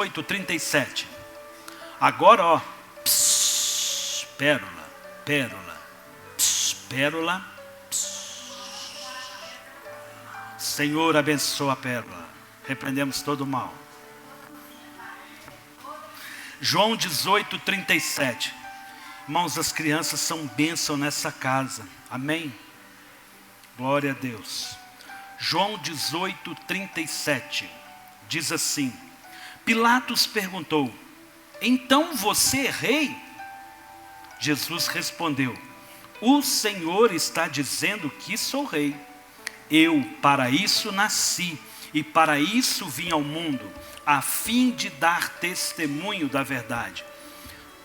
8:37. Agora, ó, pérola, pérola, pérola. Senhor, abençoa a pérola. Repreendemos todo o mal. João 18:37. Irmãos, as crianças são bênção nessa casa. Amém? Glória a Deus. João 18:37 diz assim: Pilatos perguntou: então você é rei? Jesus respondeu: o Senhor está dizendo que sou rei. Eu para isso nasci e para isso vim ao mundo, a fim de dar testemunho da verdade.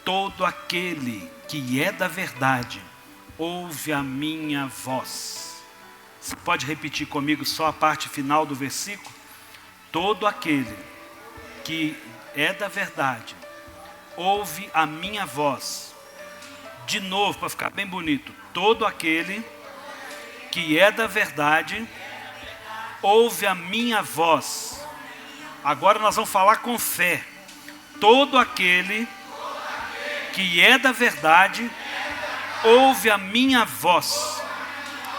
Todo aquele que é da verdade ouve a minha voz. Você pode repetir comigo só a parte final do versículo? Todo aquele que é da verdade ouve a minha voz. De novo, para ficar bem bonito. Todo aquele que é da verdade ouve a minha voz. Agora nós vamos falar com fé. Todo aquele que é da verdade ouve a minha voz.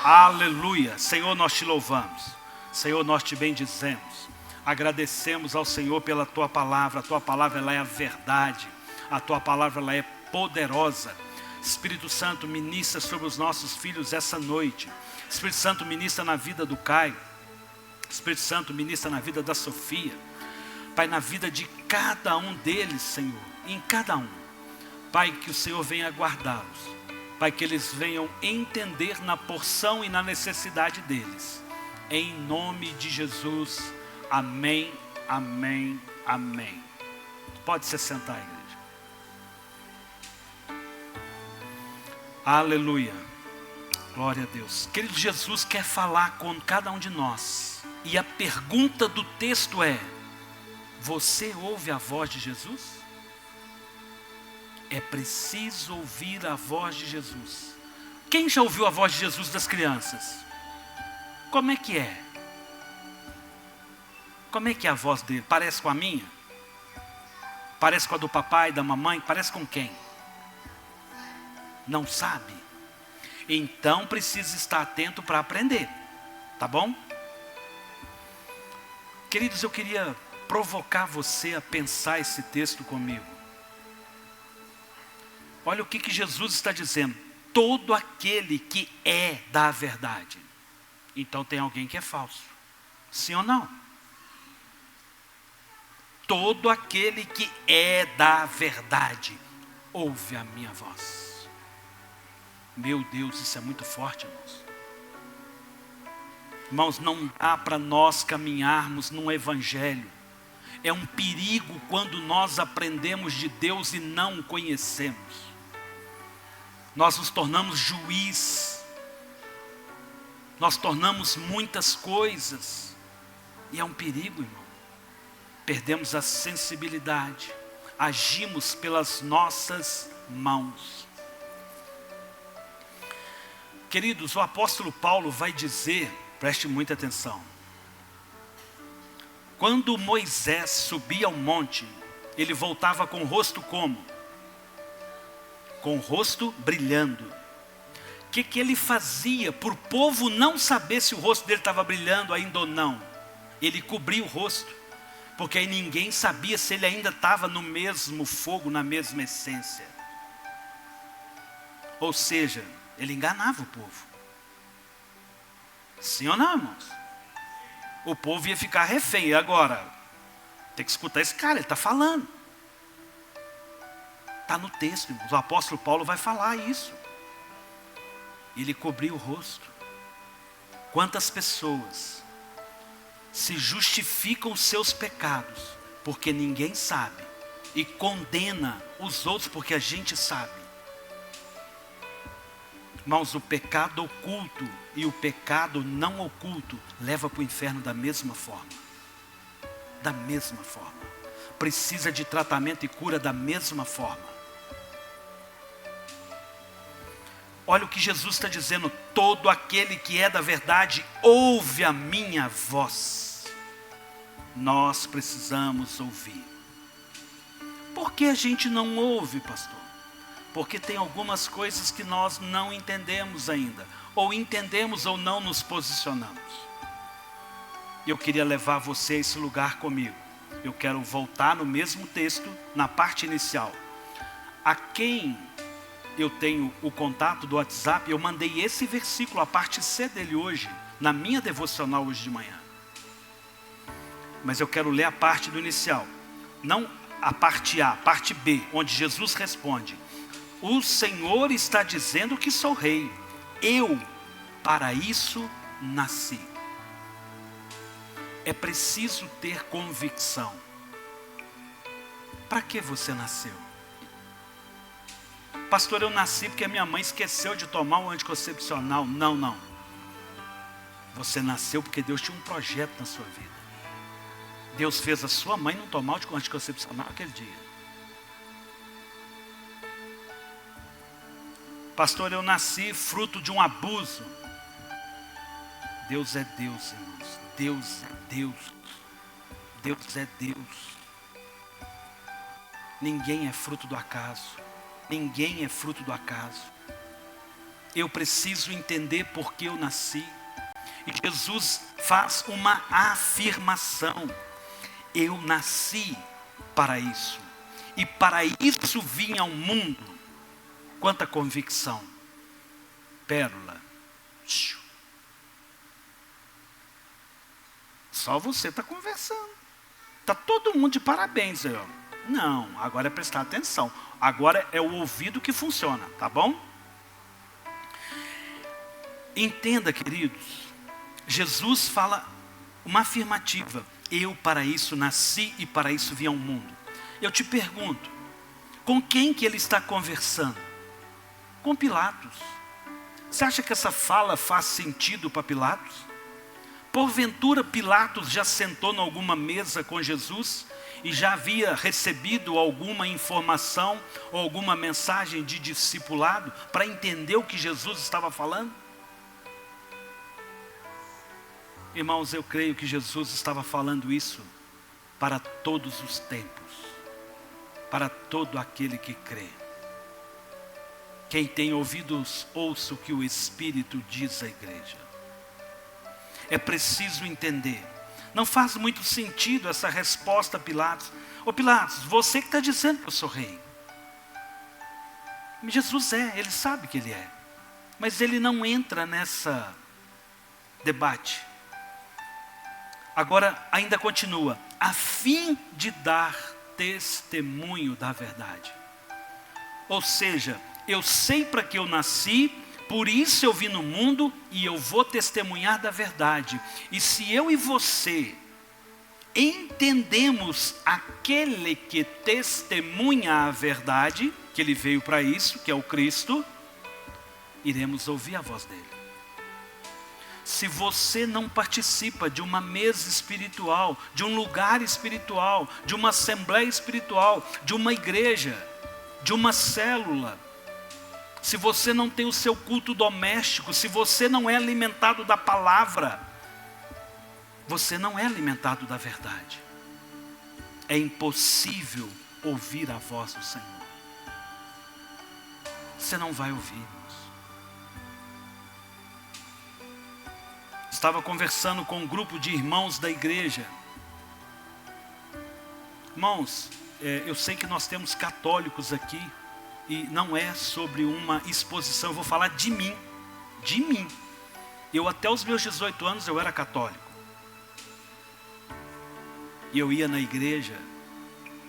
Aleluia. Senhor, nós te louvamos. Senhor, nós te bendizemos. Agradecemos ao Senhor pela tua palavra. A tua palavra, ela é a verdade. A tua palavra, ela é poderosa. Espírito Santo, ministra sobre os nossos filhos essa noite. Espírito Santo, ministra na vida do Caio. Espírito Santo, ministra na vida da Sofia. Pai, na vida de cada um deles, Senhor. Em cada um. Pai, que o Senhor venha guardá-los. Pai, que eles venham entender na porção e na necessidade deles. Em nome de Jesus. Amém, amém, amém. Pode se sentar, igreja. Aleluia. Glória a Deus. Querido, Jesus quer falar com cada um de nós. E a pergunta do texto é: você ouve a voz de Jesus? É preciso ouvir a voz de Jesus. Quem já ouviu a voz de Jesus das crianças? Como é que é? Como é que é a voz dele? Parece com a minha? Parece com a do papai, da mamãe? Parece com quem? Não sabe? Então precisa estar atento para aprender. Tá bom? Queridos, eu queria provocar você a pensar esse texto comigo. Olha o que Jesus está dizendo. Todo aquele que é da verdade. Então tem alguém que é falso. Sim ou não? Todo aquele que é da verdade ouve a minha voz. Meu Deus, isso é muito forte, irmãos. Irmãos, não dá para nós caminharmos num evangelho. É um perigo quando nós aprendemos de Deus e não o conhecemos. Nós nos tornamos juiz. Nós tornamos muitas coisas. E é um perigo, irmão. Perdemos a sensibilidade. Agimos pelas nossas mãos. Queridos, o apóstolo Paulo vai dizer, preste muita atenção. Quando Moisés subia ao monte, ele voltava com o rosto como? Com o rosto brilhando. O que ele fazia por o povo não saber se o rosto dele estava brilhando ainda ou não? Ele cobria o rosto, porque aí ninguém sabia se ele ainda estava no mesmo fogo, na mesma essência. Ou seja, ele enganava o povo. Sim ou não, irmãos? O povo ia ficar refém. E agora? Tem que escutar esse cara, ele está falando. Está no texto, irmãos. O apóstolo Paulo vai falar isso. Ele cobriu o rosto. Quantas pessoas se justificam os seus pecados porque ninguém sabe e condena os outros porque a gente sabe. Irmãos, o pecado oculto e o pecado não oculto leva para o inferno da mesma forma. Da mesma forma. Precisa de tratamento e cura da mesma forma. Olha o que Jesus está dizendo. Todo aquele que é da verdade ouve a minha voz. Nós precisamos ouvir. Por que a gente não ouve, pastor? Porque tem algumas coisas que nós não entendemos ainda, ou entendemos ou não nos posicionamos. Eu queria levar você a esse lugar comigo. Eu quero voltar no mesmo texto, na parte inicial. A quem eu tenho o contato do WhatsApp, eu mandei esse versículo, a parte C dele hoje, na minha devocional hoje de manhã. Mas eu quero ler a parte do inicial, não a parte A, a parte B, onde Jesus responde: o Senhor está dizendo que sou rei, eu para isso nasci. É preciso ter convicção. Para que você nasceu? Pastor, eu nasci porque a minha mãe esqueceu de tomar um anticoncepcional. Não. Você nasceu porque Deus tinha um projeto na sua vida. Deus fez a sua mãe não tomar o anticoncepcional aquele dia. Pastor, eu nasci fruto de um abuso. Deus é Deus, irmãos. Deus é Deus. Deus é Deus. Ninguém é fruto do acaso. Ninguém é fruto do acaso. Eu preciso entender por que eu nasci. E Jesus faz uma afirmação. Eu nasci para isso. E para isso vim ao mundo. Quanta convicção. Pérola. Só você está conversando. Está todo mundo de parabéns aí, ó. Não, agora é prestar atenção. Agora é o ouvido que funciona, tá bom? Entenda, queridos. Jesus fala uma afirmativa. Eu para isso nasci e para isso vim ao mundo. Eu te pergunto, com quem que ele está conversando? Com Pilatos. Você acha que essa fala faz sentido para Pilatos? Porventura Pilatos já sentou em alguma mesa com Jesus e já havia recebido alguma informação ou alguma mensagem de discipulado para entender o que Jesus estava falando? Irmãos, eu creio que Jesus estava falando isso para todos os tempos, para todo aquele que crê. Quem tem ouvidos, ouça o que o Espírito diz à igreja. É preciso entender. Não faz muito sentido essa resposta a Pilatos. Ô Pilatos, você que está dizendo que eu sou rei. Jesus ele sabe que ele é. Mas ele não entra nessa debate. Agora ainda continua. A fim de dar testemunho da verdade. Ou seja, eu sei para que eu nasci, por isso eu vim no mundo e eu vou testemunhar da verdade. E se eu e você entendemos aquele que testemunha a verdade, que ele veio para isso, que é o Cristo, iremos ouvir a voz dele. Se você não participa de uma mesa espiritual, de um lugar espiritual, de uma assembleia espiritual, de uma igreja, de uma célula, se você não tem o seu culto doméstico, se você não é alimentado da palavra, você não é alimentado da verdade. É impossível ouvir a voz do Senhor. Você não vai ouvir, irmãos. Estava conversando com um grupo de irmãos da igreja. Irmãos, eu sei que nós temos católicos aqui. E não é sobre uma exposição, eu vou falar de mim. De mim. Eu até os meus 18 anos eu era católico. E eu ia na igreja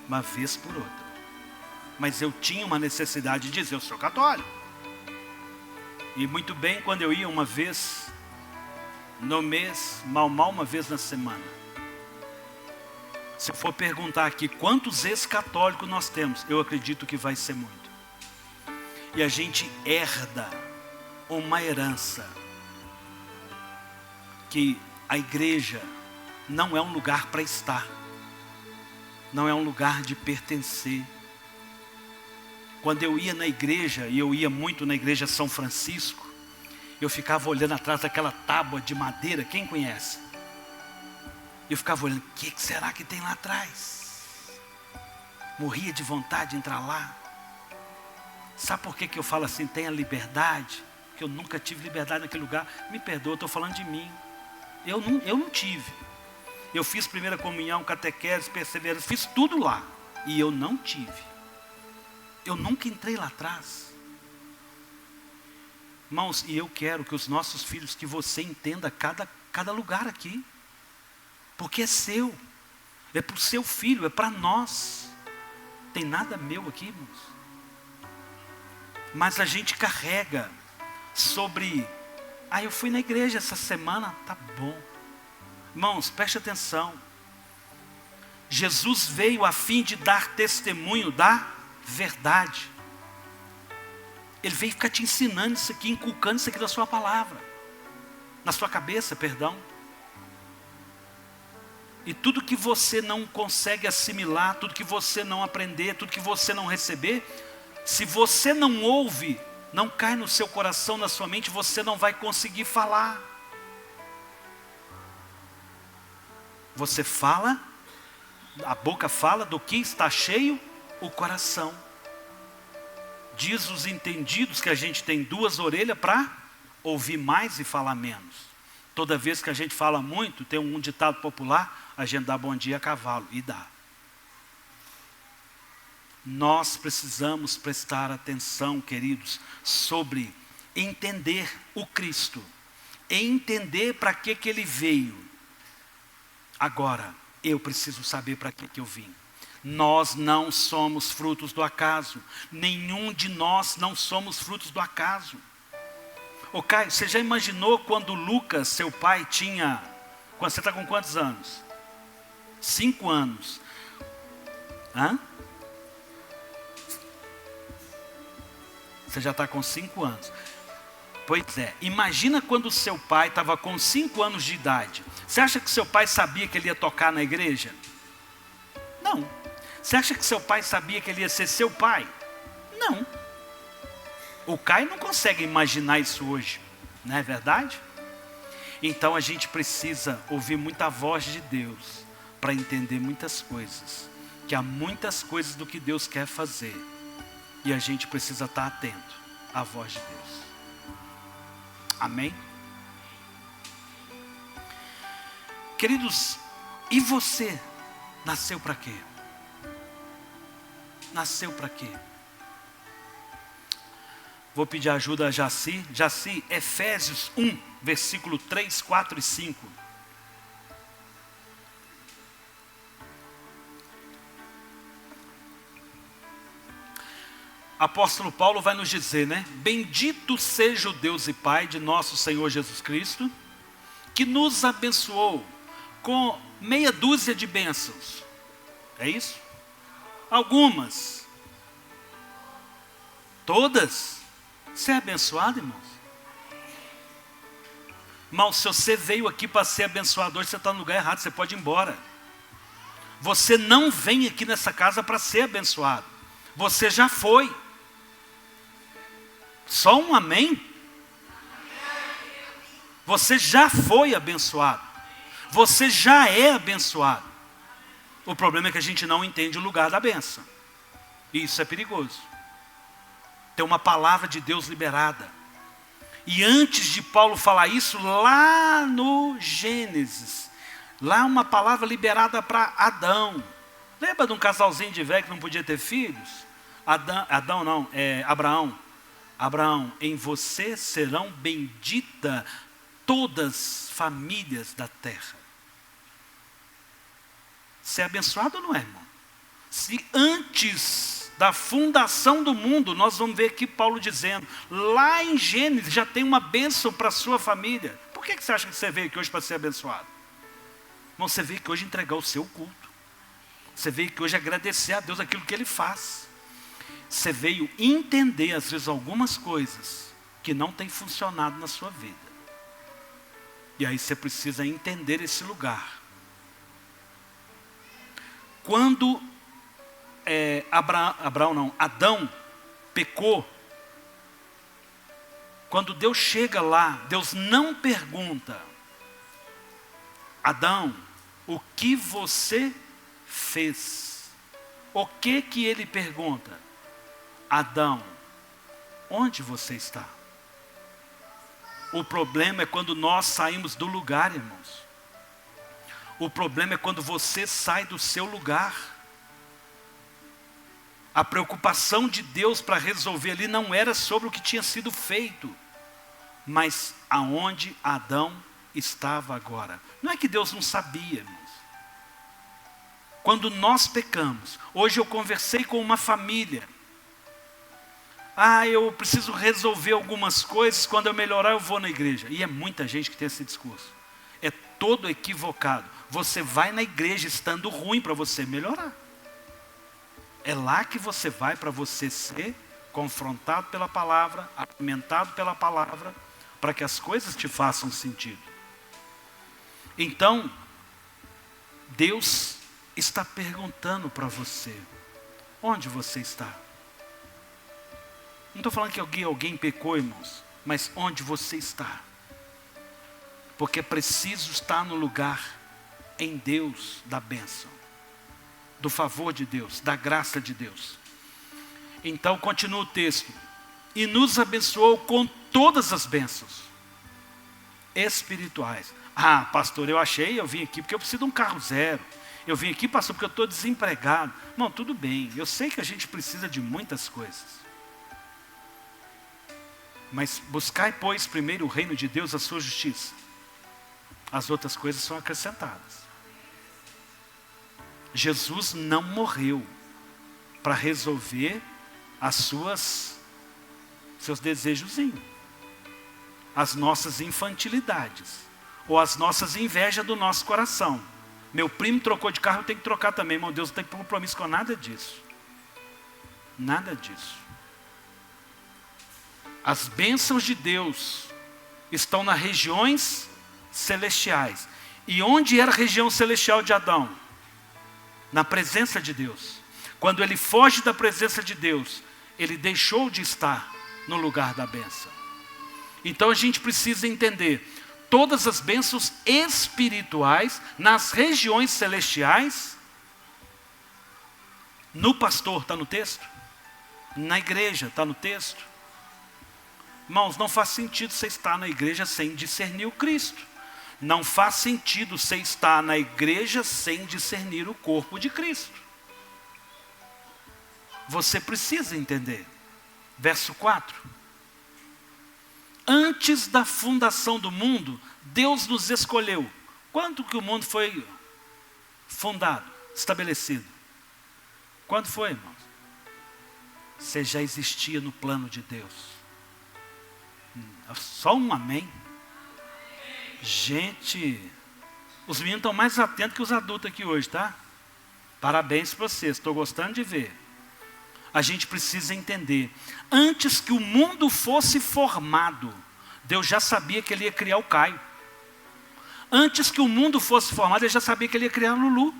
uma vez por outra. Mas eu tinha uma necessidade de dizer, eu sou católico. E muito bem, quando eu ia uma vez no mês, mal uma vez na semana. Se eu for perguntar aqui quantos ex-católicos nós temos, eu acredito que vai ser muito. E a gente herda uma herança que a igreja não é um lugar para estar, não é um lugar de pertencer. Quando eu ia na igreja, e eu ia muito na igreja São Francisco, eu ficava olhando atrás daquela tábua de madeira, quem conhece? Eu ficava olhando, o que será que tem lá atrás? Morria de vontade de entrar lá. Sabe por que eu falo assim, tenha liberdade? Que eu nunca tive liberdade naquele lugar. Me perdoa, eu estou falando de mim. Eu não tive. Eu fiz primeira comunhão, catequese, perseverança, fiz tudo lá. E eu não tive. Eu nunca entrei lá atrás. Irmãos, e eu quero que os nossos filhos, que você entenda cada lugar aqui. Porque é seu. É para o seu filho, é para nós. Tem nada meu aqui, irmãos. Mas a gente carrega sobre... eu fui na igreja essa semana, tá bom. Irmãos, preste atenção. Jesus veio a fim de dar testemunho da verdade. Ele veio ficar te ensinando isso aqui, inculcando isso aqui da sua palavra. Na sua cabeça, perdão. E tudo que você não consegue assimilar, tudo que você não aprender, tudo que você não receber, se você não ouve, não cai no seu coração, na sua mente, você não vai conseguir falar. Você fala, a boca fala do que está cheio o coração. Diz os entendidos que a gente tem 2 orelhas para ouvir mais e falar menos. Toda vez que a gente fala muito, tem um ditado popular, a gente dá bom dia a cavalo, e dá. Nós precisamos prestar atenção, queridos, sobre entender o Cristo. Entender para que Ele veio. Agora, eu preciso saber para que eu vim. Nós não somos frutos do acaso. Nenhum de nós não somos frutos do acaso. Ô Caio, você já imaginou quando Lucas, seu pai, tinha... Você está com quantos anos? 5 anos. Hã? Você já está com 5 anos. Pois é, imagina quando seu pai estava com 5 anos de idade. Você acha que seu pai sabia que ele ia tocar na igreja? Não. Você acha que seu pai sabia que ele ia ser seu pai? Não. O Caio não consegue imaginar isso hoje, não é verdade? Então a gente precisa ouvir muita voz de Deus para entender muitas coisas. Que há muitas coisas do que Deus quer fazer. E a gente precisa estar atento à voz de Deus. Amém? Queridos, e você nasceu para quê? Nasceu para quê? Vou pedir ajuda a Jaci. Jaci, Efésios 1, versículo 3, 4 e 5. Apóstolo Paulo vai nos dizer, né? Bendito seja o Deus e Pai de nosso Senhor Jesus Cristo, que nos abençoou com meia dúzia de bênçãos. É isso? Algumas. Todas. Você é abençoado, irmãos? Irmão, se você veio aqui para ser abençoador, você está no lugar errado, você pode ir embora. Você não vem aqui nessa casa para ser abençoado. Você já foi. Só um amém? Você já foi abençoado. Você já é abençoado. O problema é que a gente não entende o lugar da bênção. E isso é perigoso. Tem uma palavra de Deus liberada. E antes de Paulo falar isso, lá no Gênesis, lá uma palavra liberada para Adão. Lembra de um casalzinho de velho que não podia ter filhos? Abraão. Abraão, em você serão benditas todas as famílias da terra. Você é abençoado ou não é, irmão? Se antes da fundação do mundo, nós vamos ver aqui Paulo dizendo, lá em Gênesis já tem uma bênção para a sua família. Por que você acha que você veio aqui hoje para ser abençoado? Irmão, você veio aqui hoje entregar o seu culto. Você veio aqui hoje agradecer a Deus aquilo que Ele faz. Você veio entender, às vezes, algumas coisas que não têm funcionado na sua vida. E aí você precisa entender esse lugar. Quando Adão pecou, quando Deus chega lá, Deus não pergunta, Adão, o que você fez? O que ele pergunta? Adão, onde você está? O problema é quando nós saímos do lugar, irmãos. O problema é quando você sai do seu lugar. A preocupação de Deus para resolver ali não era sobre o que tinha sido feito, mas aonde Adão estava agora. Não é que Deus não sabia, irmãos. Quando nós pecamos, hoje eu conversei com uma família. Eu preciso resolver algumas coisas, quando eu melhorar eu vou na igreja. E é muita gente que tem esse discurso. É todo equivocado. Você vai na igreja estando ruim para você melhorar. É lá que você vai para você ser confrontado pela palavra, alimentado pela palavra, para que as coisas te façam sentido. Então, Deus está perguntando para você, onde você está? Não estou falando que alguém pecou, irmãos, mas onde você está? Porque é preciso estar no lugar em Deus da bênção, do favor de Deus, da graça de Deus. Então continua o texto. E nos abençoou com todas as bênçãos espirituais. Pastor, eu vim aqui porque eu preciso de um carro zero. Eu vim aqui, pastor, porque eu estou desempregado. Não, tudo bem, eu sei que a gente precisa de muitas coisas. Mas buscai, pois, primeiro o reino de Deus, a sua justiça. As outras coisas são acrescentadas. Jesus não morreu para resolver seus desejozinhos, as nossas infantilidades, ou as nossas invejas do nosso coração. Meu primo trocou de carro, eu tenho que trocar também. Irmão, Deus não tem compromisso com nada disso. Nada disso. As bênçãos de Deus estão nas regiões celestiais. E onde era a região celestial de Adão? Na presença de Deus. Quando ele foge da presença de Deus, ele deixou de estar no lugar da bênção. Então a gente precisa entender, todas as bênçãos espirituais nas regiões celestiais, no pastor, está no texto? Na igreja, está no texto? Irmãos, não faz sentido você estar na igreja sem discernir o Cristo. Não faz sentido você estar na igreja sem discernir o corpo de Cristo. Você precisa entender. Verso 4. Antes da fundação do mundo, Deus nos escolheu. Quando que o mundo foi fundado, estabelecido? Quando foi, irmãos? Você já existia no plano de Deus. Só um amém. Gente, os meninos estão mais atentos que os adultos aqui hoje, tá? Parabéns para vocês, estou gostando de ver. A gente precisa entender, antes que o mundo fosse formado, Deus já sabia que ele ia criar o Caio. Antes que o mundo fosse formado, ele já sabia que ele ia criar o Lulu.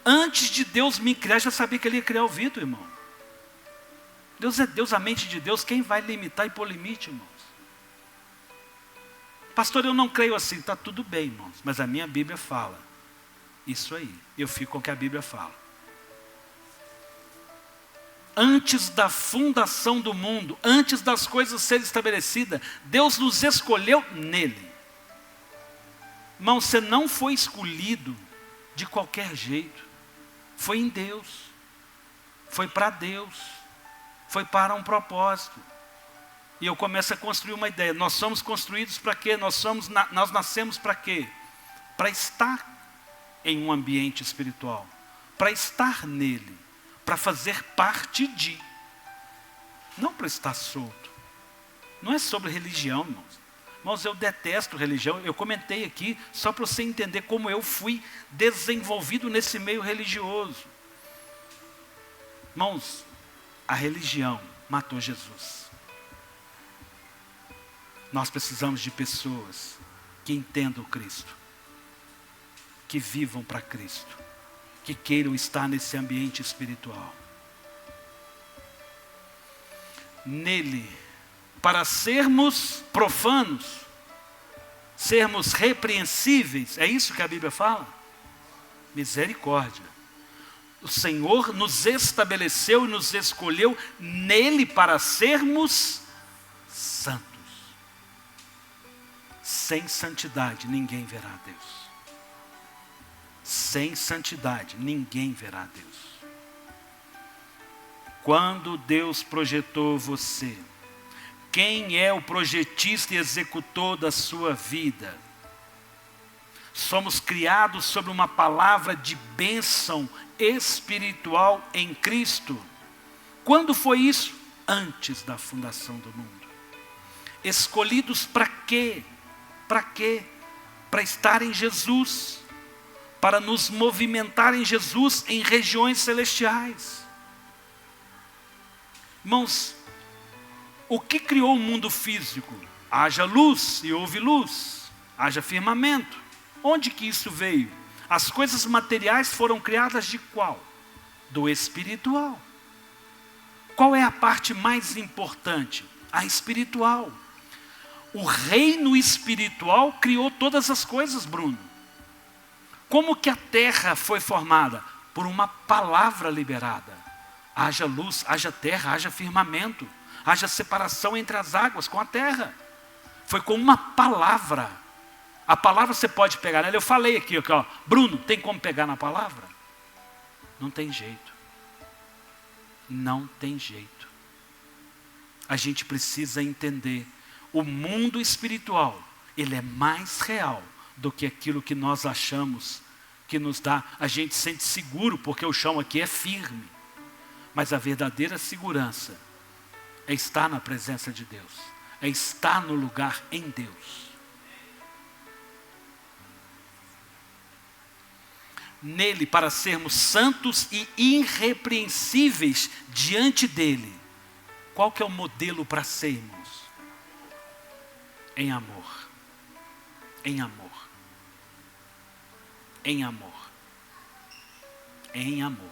Antes de Deus me criar, já sabia que ele ia criar o Vitor, irmão. Deus é Deus, a mente de Deus, quem vai limitar e pôr limite, irmãos? Pastor, eu não creio assim. Está tudo bem, irmãos, mas a minha Bíblia fala isso aí. Eu fico com o que a Bíblia fala. Antes da fundação do mundo, antes das coisas serem estabelecidas, Deus nos escolheu nele. Irmão, você não foi escolhido de qualquer jeito. Foi em Deus. Foi para Deus. Foi para um propósito. E eu começo a construir uma ideia. Nós somos construídos para quê? Nós nascemos para quê? Para estar em um ambiente espiritual. Para estar nele. Para fazer parte de. Não para estar solto. Não é sobre religião, irmãos. Irmãos, eu detesto religião. Eu comentei aqui só para você entender como eu fui desenvolvido nesse meio religioso. Irmãos, a religião matou Jesus. Nós precisamos de pessoas que entendam Cristo, que vivam para Cristo, que queiram estar nesse ambiente espiritual. Nele, para sermos profanos, sermos repreensíveis, é isso que a Bíblia fala? Misericórdia. o Senhor nos estabeleceu e nos escolheu nele para sermos santos. Sem santidade ninguém verá a Deus. Sem santidade ninguém verá a Deus. Quando Deus projetou você, quem é o projetista e executor da sua vida? Somos criados sob uma palavra de bênção espiritual em Cristo. Quando foi isso? Antes da fundação do mundo. Escolhidos para quê? Para quê? Para estar em Jesus, para nos movimentar em Jesus em regiões celestiais. Irmãos, o que criou o mundo físico? Haja luz e houve luz, haja firmamento. Onde que isso veio? As coisas materiais foram criadas de qual? Do espiritual. Qual é a parte mais importante? A espiritual. O reino espiritual criou todas as coisas, Bruno. Como que a terra foi formada? Por uma palavra liberada. Haja luz, haja terra, haja firmamento, haja separação entre as águas com a terra. Foi com uma palavra. A palavra você pode pegar nela. Eu falei aqui, ó, Bruno, tem como pegar na palavra? Não tem jeito. Não tem jeito. A gente precisa entender. O mundo espiritual, ele é mais real do que aquilo que nós achamos que nos dá. A gente sente seguro porque o chão aqui é firme. Mas a verdadeira segurança é estar na presença de Deus. É estar no lugar em Deus. Nele para sermos santos e irrepreensíveis diante dele. Qual que é o modelo para sermos? Em amor. Em amor. Em amor. Em amor.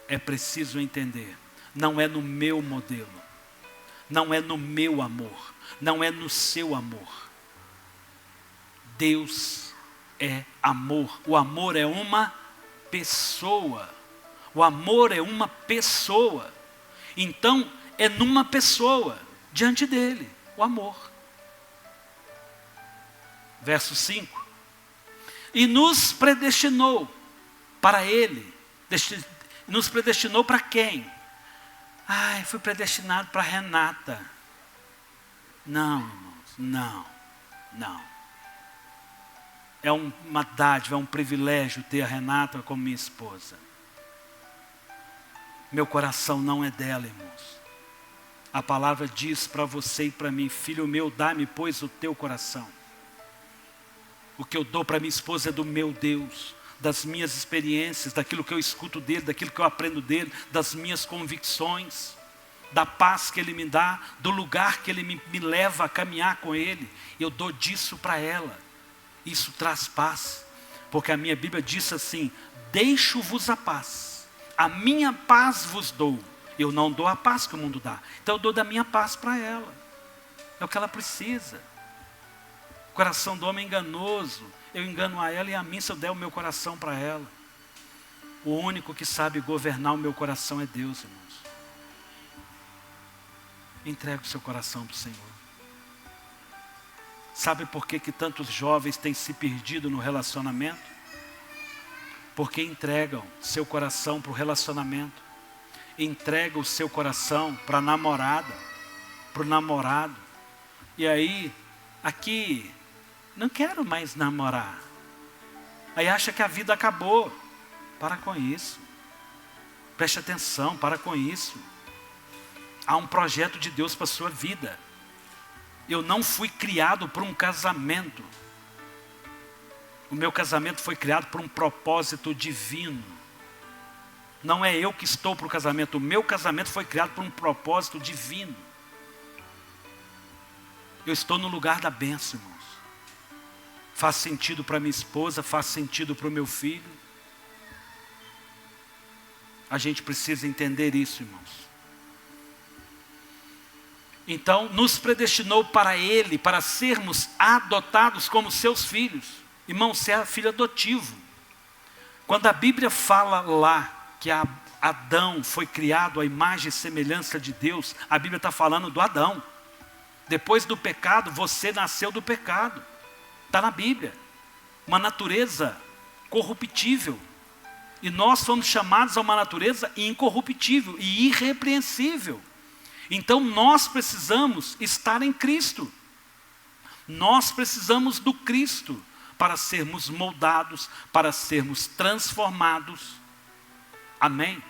É preciso entender. Não é no meu modelo. Não é no meu amor. Não é no seu amor. Deus é amor. O amor é uma pessoa. O amor é uma pessoa. Então, é numa pessoa, diante dele, o amor. Verso 5. E nos predestinou para ele. Nos predestinou para quem? Fui predestinado para Renata. Não, irmãos, não. É uma dádiva, é um privilégio ter a Renata como minha esposa. Meu coração não é dela, irmãos. A palavra diz para você e para mim: filho meu, dá-me, pois, o teu coração. O que eu dou para minha esposa é do meu Deus, das minhas experiências, daquilo que eu escuto dele, daquilo que eu aprendo dele, das minhas convicções, da paz que ele me dá, do lugar que ele me leva a caminhar com ele. Eu dou disso para ela. Isso traz paz, porque a minha Bíblia diz assim: deixo-vos a paz, a minha paz vos dou. Eu não dou a paz que o mundo dá, então eu dou da minha paz para ela. É o que ela precisa. O coração do homem é enganoso. Eu engano a ela e a mim se eu der o meu coração para ela. O único que sabe governar o meu coração é Deus, irmãos. Entregue o seu coração para o Senhor. Sabe por que tantos jovens têm se perdido no relacionamento? Porque entregam seu coração para o relacionamento. Entregam o seu coração para a namorada, para o namorado. E aí, aqui, não quero mais namorar. Aí acha que a vida acabou. Para com isso. Preste atenção, para com isso. Há um projeto de Deus para a sua vida. Eu não fui criado para um casamento. O meu casamento foi criado por um propósito divino. Não é eu que estou para o casamento. O meu casamento foi criado por um propósito divino. Eu estou no lugar da bênção, irmãos. Faz sentido para minha esposa, faz sentido para o meu filho. A gente precisa entender isso, irmãos. Então, nos predestinou para ele, para sermos adotados como seus filhos. Irmão, você é filho adotivo. Quando a Bíblia fala lá que Adão foi criado à imagem e semelhança de Deus, a Bíblia está falando do Adão. Depois do pecado, você nasceu do pecado. Está na Bíblia. Uma natureza corruptível. E nós fomos chamados a uma natureza incorruptível e irrepreensível. Então nós precisamos estar em Cristo. Nós precisamos do Cristo para sermos moldados, para sermos transformados. Amém?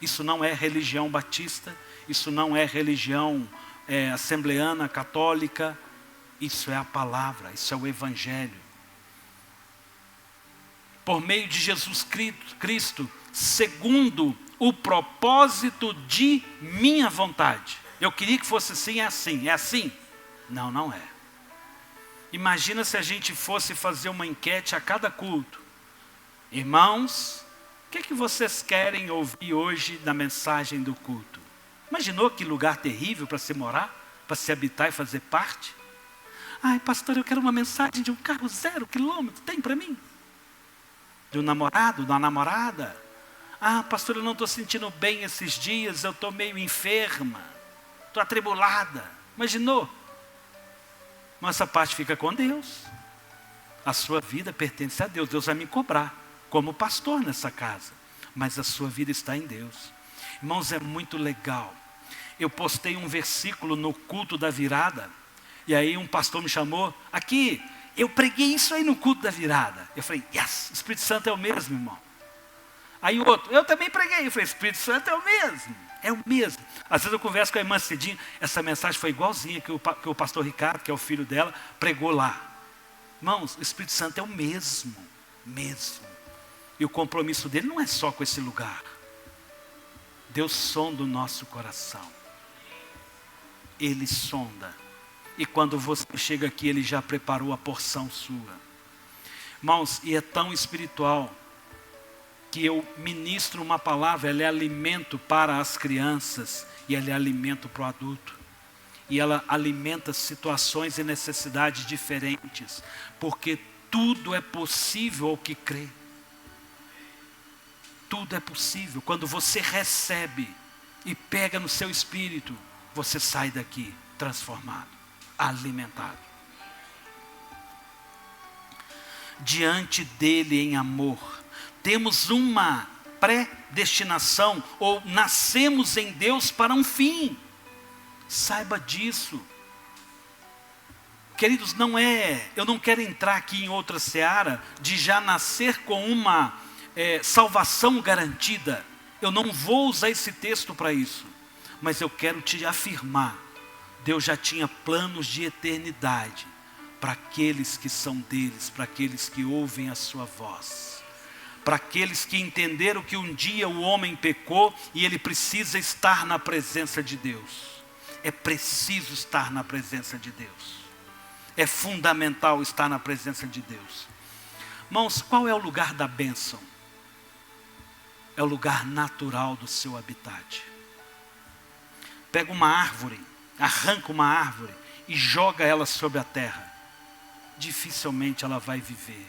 Isso não é religião batista, isso não é religião assembleana, católica. Isso é a palavra, isso é o Evangelho. Por meio de Jesus Cristo, segundo o propósito de minha vontade. Eu queria que fosse assim, é assim. É assim? Não, não é. Imagina se a gente fosse fazer uma enquete a cada culto. Irmãos, o que vocês querem ouvir hoje na mensagem do culto? Imaginou que lugar terrível para se morar? Para se habitar e fazer parte? Ai, pastor, eu quero uma mensagem de um carro 0 quilômetro. Tem para mim? De um namorado, de uma namorada? Ah, pastor, eu não estou sentindo bem esses dias. Eu estou meio enferma. Estou atribulada. Imaginou? Mas essa parte fica com Deus. A sua vida pertence a Deus. Deus vai me cobrar como pastor nessa casa. Mas a sua vida está em Deus. Irmãos, é muito legal. Eu postei um versículo no culto da virada. E aí um pastor me chamou. Aqui, eu preguei isso aí no culto da virada. Eu falei, yes, o Espírito Santo é o mesmo, irmão. Aí o outro, eu também preguei. Eu falei, Espírito Santo é o mesmo. É o mesmo. Às vezes eu converso com a irmã Cidinha. Essa mensagem foi igualzinha que o pastor Ricardo, que é o filho dela, pregou lá. Irmãos, o Espírito Santo é o mesmo. Mesmo. E o compromisso dele não é só com esse lugar. Deus sonda o nosso coração. Ele sonda. E quando você chega aqui, Ele já preparou a porção sua. Irmãos, e é tão espiritual que eu ministro uma palavra, ela é alimento para as crianças e ela é alimento para o adulto. E ela alimenta situações e necessidades diferentes, porque tudo é possível ao que crê. Tudo é possível. Quando você recebe e pega no seu espírito, você sai daqui transformado, alimentado. Diante dele em amor, temos uma predestinação, ou nascemos em Deus para um fim. Saiba disso. Queridos, eu não quero entrar aqui em outra seara de já nascer com uma salvação garantida. Eu não vou usar esse texto para isso. Mas eu quero te afirmar, Deus já tinha planos de eternidade para aqueles que são deles, para aqueles que ouvem a sua voz, para aqueles que entenderam que um dia o homem pecou e ele precisa estar na presença de Deus. É preciso estar na presença de Deus. É fundamental estar na presença de Deus. Irmãos, qual é o lugar da bênção? É o lugar natural do seu habitat. Pega uma árvore, arranca uma árvore e joga ela sobre a terra. Dificilmente ela vai viver.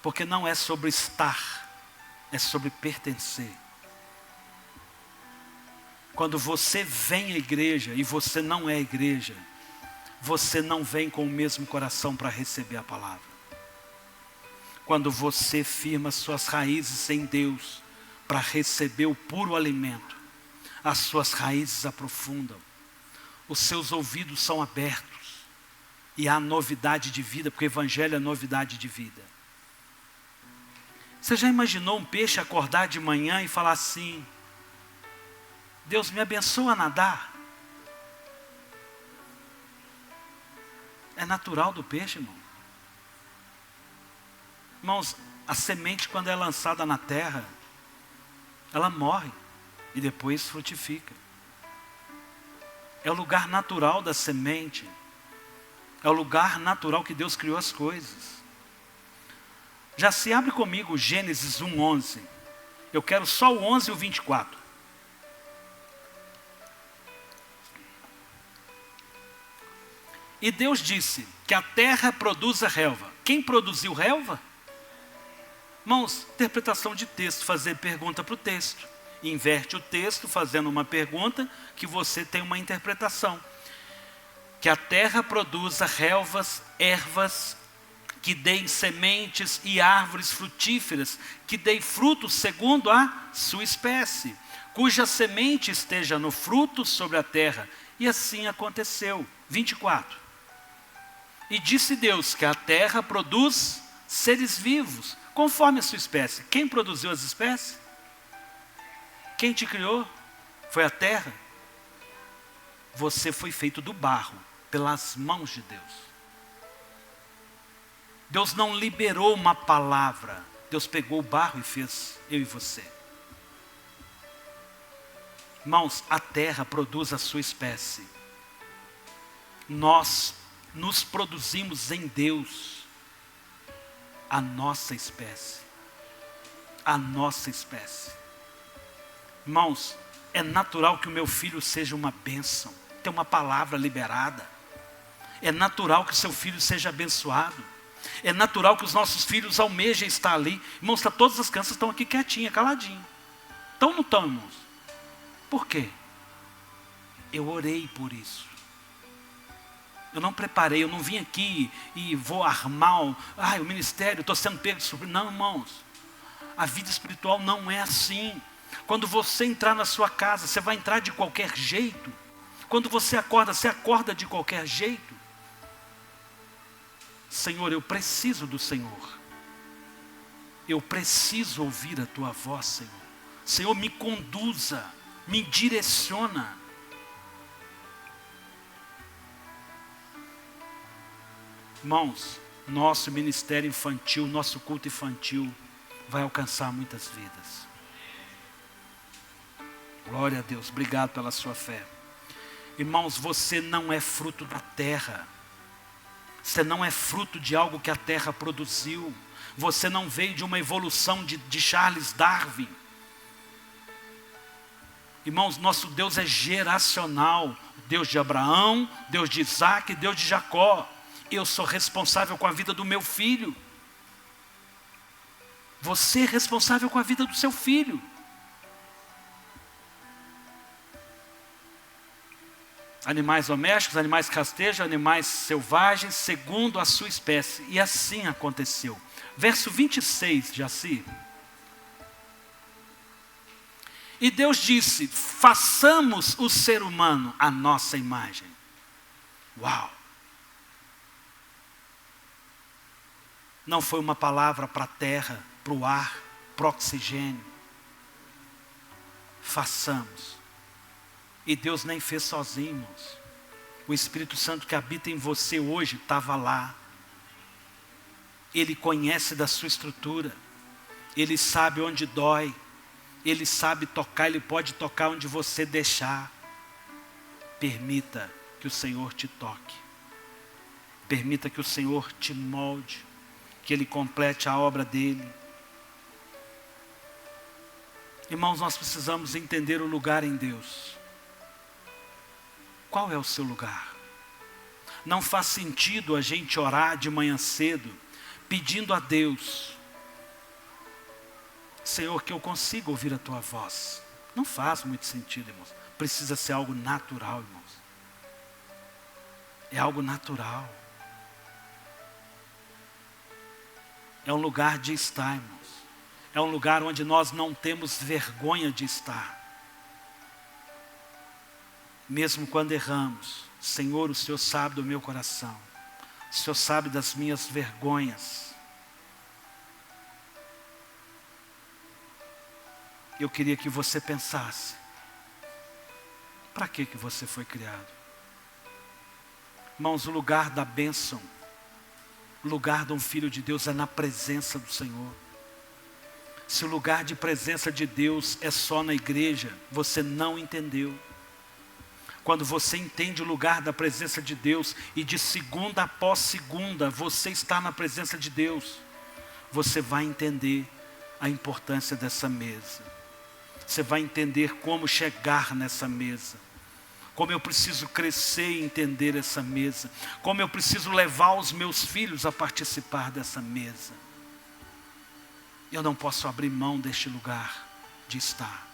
Porque não é sobre estar, é sobre pertencer. Quando você vem à igreja e você não é igreja, você não vem com o mesmo coração para receber a palavra. Quando você firma suas raízes em Deus para receber o puro alimento, as suas raízes aprofundam, os seus ouvidos são abertos e há novidade de vida, porque o Evangelho é novidade de vida. Você já imaginou um peixe acordar de manhã e falar assim: Deus me abençoa a nadar? É natural do peixe, irmão. Irmãos, a semente, quando é lançada na terra, ela morre e depois frutifica. É o lugar natural da semente. É o lugar natural que Deus criou as coisas. Já se abre comigo Gênesis 1:11. Eu quero só o 11 e o 24. E Deus disse que a terra produza relva. Quem produziu relva? Irmãos, interpretação de texto, fazer pergunta para o texto. Inverte o texto fazendo uma pergunta que você tem uma interpretação. Que a terra produza relvas, ervas, que deem sementes e árvores frutíferas, que deem frutos segundo a sua espécie, cuja semente esteja no fruto sobre a terra. E assim aconteceu. 24. E disse Deus que a terra produz seres vivos, conforme a sua espécie. Quem produziu as espécies? Quem te criou? Foi a terra. Você foi feito do barro, pelas mãos de Deus. Deus não liberou uma palavra. Deus pegou o barro e fez eu e você. Irmãos, a terra produz a sua espécie. Nós nos produzimos em Deus. A nossa espécie. A nossa espécie. Irmãos, é natural que o meu filho seja uma bênção. Tem uma palavra liberada. É natural que o seu filho seja abençoado. É natural que os nossos filhos almejem estar ali. Irmãos, todas as crianças estão aqui quietinhas, caladinhas. Estão ou não estão, irmãos? Por quê? Eu orei por isso. Eu não preparei, eu não vim aqui e vou armar o ministério, estou sendo pego de surpresa. Não, irmãos. A vida espiritual não é assim. Quando você entrar na sua casa, você vai entrar de qualquer jeito. Quando você acorda de qualquer jeito. Senhor, eu preciso do Senhor. Eu preciso ouvir a tua voz, Senhor. Senhor, me conduza, me direciona. Irmãos, nosso ministério infantil, nosso culto infantil vai alcançar muitas vidas. Glória a Deus, obrigado pela sua fé. Irmãos, você não é fruto da terra. Você não é fruto de algo que a terra produziu. Você não veio de uma evolução de Charles Darwin. Irmãos, nosso Deus é geracional. Deus de Abraão, Deus de Isaac, Deus de Jacó. Eu sou responsável com a vida do meu filho. Você é responsável com a vida do seu filho. Animais domésticos, animais rastejos, animais selvagens, segundo a sua espécie. E assim aconteceu. Verso 26, Jaci. E Deus disse, façamos o ser humano à nossa imagem. Uau! Não foi uma palavra para a terra, para o ar, para o oxigênio. Façamos. E Deus nem fez sozinho, irmãos. O Espírito Santo que habita em você hoje estava lá. Ele conhece da sua estrutura. Ele sabe onde dói. Ele sabe tocar, Ele pode tocar onde você deixar. Permita que o Senhor te toque. Permita que o Senhor te molde. Que Ele complete a obra dEle. Irmãos, nós precisamos entender o lugar em Deus. Qual é o seu lugar? Não faz sentido a gente orar de manhã cedo, pedindo a Deus, Senhor, que eu consiga ouvir a tua voz. Não faz muito sentido, irmãos. Precisa ser algo natural, irmãos. É algo natural. É um lugar de estar, irmãos. É um lugar onde nós não temos vergonha de estar. Mesmo quando erramos, Senhor, o Senhor sabe do meu coração. O Senhor sabe das minhas vergonhas. Eu queria que você pensasse, para que você foi criado? Irmãos, o lugar da bênção, o lugar de um filho de Deus é na presença do Senhor. Se o lugar de presença de Deus é só na igreja, você não entendeu. Quando você entende o lugar da presença de Deus e de segunda após segunda você está na presença de Deus, você vai entender a importância dessa mesa. Você vai entender como chegar nessa mesa. Como eu preciso crescer e entender essa mesa. Como eu preciso levar os meus filhos a participar dessa mesa. Eu não posso abrir mão deste lugar de estar.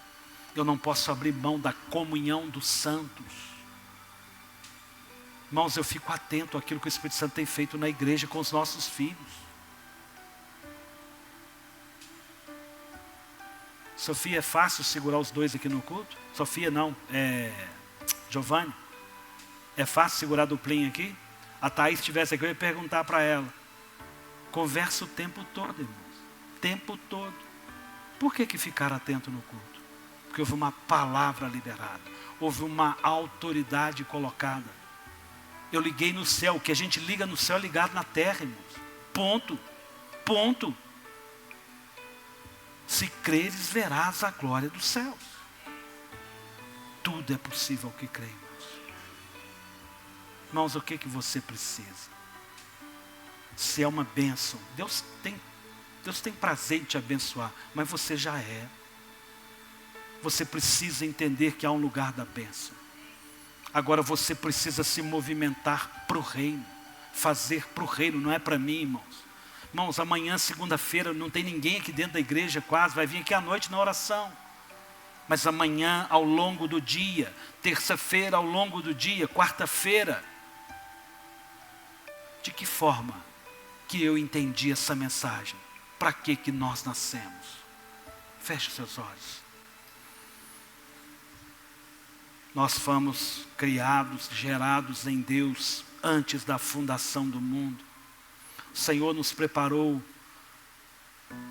Eu não posso abrir mão da comunhão dos santos. Irmãos, eu fico atento àquilo que o Espírito Santo tem feito na igreja com os nossos filhos. Sofia, é fácil segurar os dois aqui no culto? Sofia não, Giovanni. É fácil segurar a duplinha aqui? A Thaís estivesse aqui, eu ia perguntar para ela. Conversa o tempo todo, irmãos. O tempo todo. Por que ficar atento no culto? Porque houve uma palavra liberada. Houve uma autoridade colocada. Eu liguei no céu. O que a gente liga no céu é ligado na terra, irmãos. Ponto. Ponto. Se creres, verás a glória dos céus. Tudo é possível ao que crê, irmãos. Irmãos, o que você precisa? Se é uma bênção, Deus tem prazer em te abençoar, mas você já é. Você precisa entender que há um lugar da bênção. Agora você precisa se movimentar para o reino. Fazer para o reino, não é para mim, irmãos. Irmãos, amanhã, segunda-feira, não tem ninguém aqui dentro da igreja quase, vai vir aqui à noite na oração. Mas amanhã, ao longo do dia, terça-feira, ao longo do dia, quarta-feira, de que forma que eu entendi essa mensagem? Para que nós nascemos? Feche os seus olhos. Nós fomos criados, gerados em Deus antes da fundação do mundo. O Senhor nos preparou,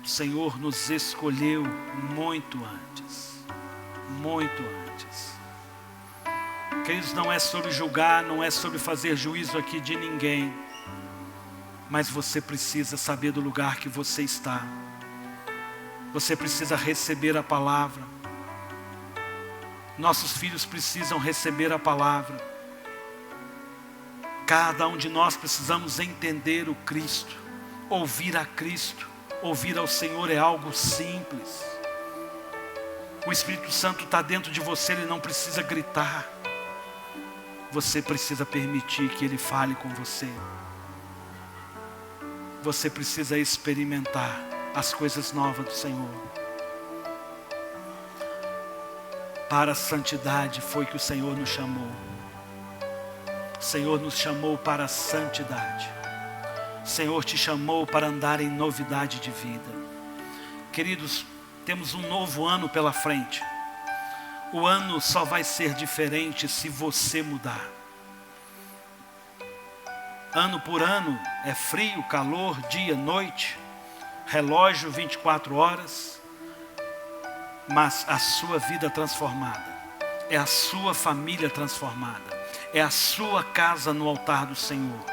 o Senhor nos escolheu muito antes. Muito antes. Queridos, não é sobre julgar, não é sobre fazer juízo aqui de ninguém. Mas você precisa saber do lugar que você está. Você precisa receber a palavra. Nossos filhos precisam receber a palavra. Cada um de nós precisamos entender o Cristo. Ouvir a Cristo. Ouvir ao Senhor é algo simples. O Espírito Santo está dentro de você, ele não precisa gritar. Você precisa permitir que ele fale com você. Você precisa experimentar as coisas novas do Senhor. Para a santidade foi que o Senhor nos chamou. O Senhor nos chamou para a santidade. O Senhor te chamou para andar em novidade de vida. Queridos, temos um novo ano pela frente. O ano só vai ser diferente se você mudar. Ano por ano é frio, calor, dia, noite, relógio 24 horas, mas a sua vida transformada, é a sua família transformada, é a sua casa no altar do Senhor,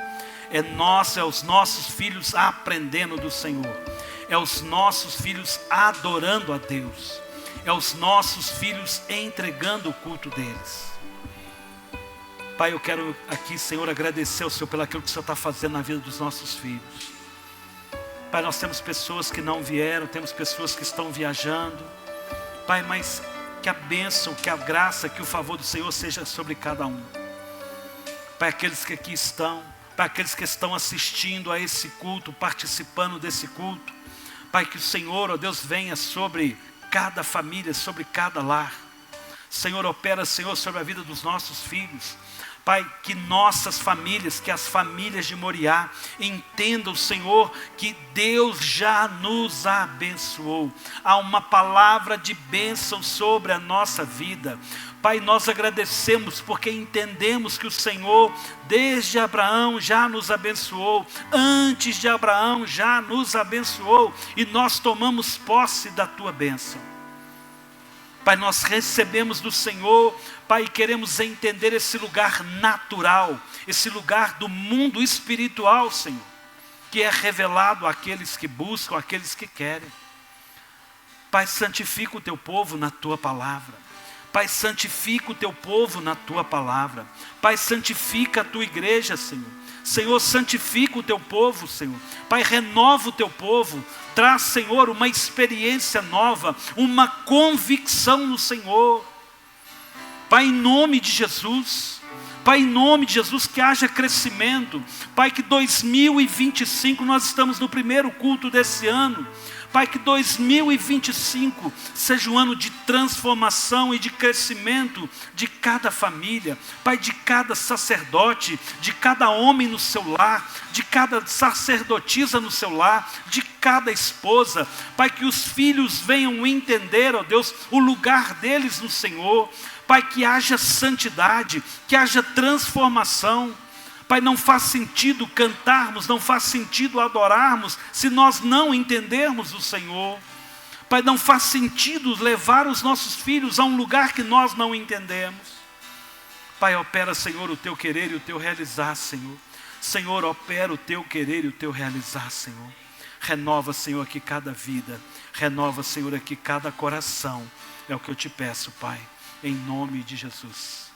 é os nossos filhos aprendendo do Senhor, é os nossos filhos adorando a Deus, é os nossos filhos entregando o culto deles. Pai, eu quero aqui, Senhor, agradecer ao Senhor pelo aquilo que o Senhor está fazendo na vida dos nossos filhos. Pai, nós temos pessoas que não vieram, temos pessoas que estão viajando. Pai, mas que a bênção, que a graça, que o favor do Senhor seja sobre cada um. Pai, aqueles que aqui estão, Pai, aqueles que estão assistindo a esse culto, participando desse culto. Pai, que o Senhor, ó Deus, venha sobre cada família, sobre cada lar. Senhor, opera, Senhor, sobre a vida dos nossos filhos. Pai, que nossas famílias, que as famílias de Moriá entendam, Senhor, que Deus já nos abençoou. Há uma palavra de bênção sobre a nossa vida. Pai, nós agradecemos porque entendemos que o Senhor, desde Abraão, já nos abençoou. Antes de Abraão, já nos abençoou. E nós tomamos posse da tua bênção. Pai, nós recebemos do Senhor, Pai, queremos entender esse lugar natural, esse lugar do mundo espiritual, Senhor, que é revelado àqueles que buscam, àqueles que querem. Pai, santifica o teu povo na tua palavra. Pai, santifica o teu povo na tua palavra. Pai, santifica a tua igreja, Senhor. Senhor, santifica o teu povo, Senhor. Pai, renova o teu povo. Traz, Senhor, uma experiência nova, uma convicção no Senhor. Pai, em nome de Jesus. Pai, em nome de Jesus, que haja crescimento. Pai, que 2025, nós estamos no primeiro culto desse ano. Pai, que 2025 seja um ano de transformação e de crescimento de cada família. Pai, de cada sacerdote, de cada homem no seu lar, de cada sacerdotisa no seu lar, de cada esposa. Pai, que os filhos venham entender, ó Deus, o lugar deles no Senhor. Pai, que haja santidade, que haja transformação. Pai, não faz sentido cantarmos, não faz sentido adorarmos, se nós não entendermos o Senhor. Pai, não faz sentido levar os nossos filhos a um lugar que nós não entendemos. Pai, opera, Senhor, o Teu querer e o Teu realizar, Senhor. Senhor, opera o Teu querer e o Teu realizar, Senhor. Renova, Senhor, aqui cada vida. Renova, Senhor, aqui cada coração. É o que eu te peço, Pai, em nome de Jesus.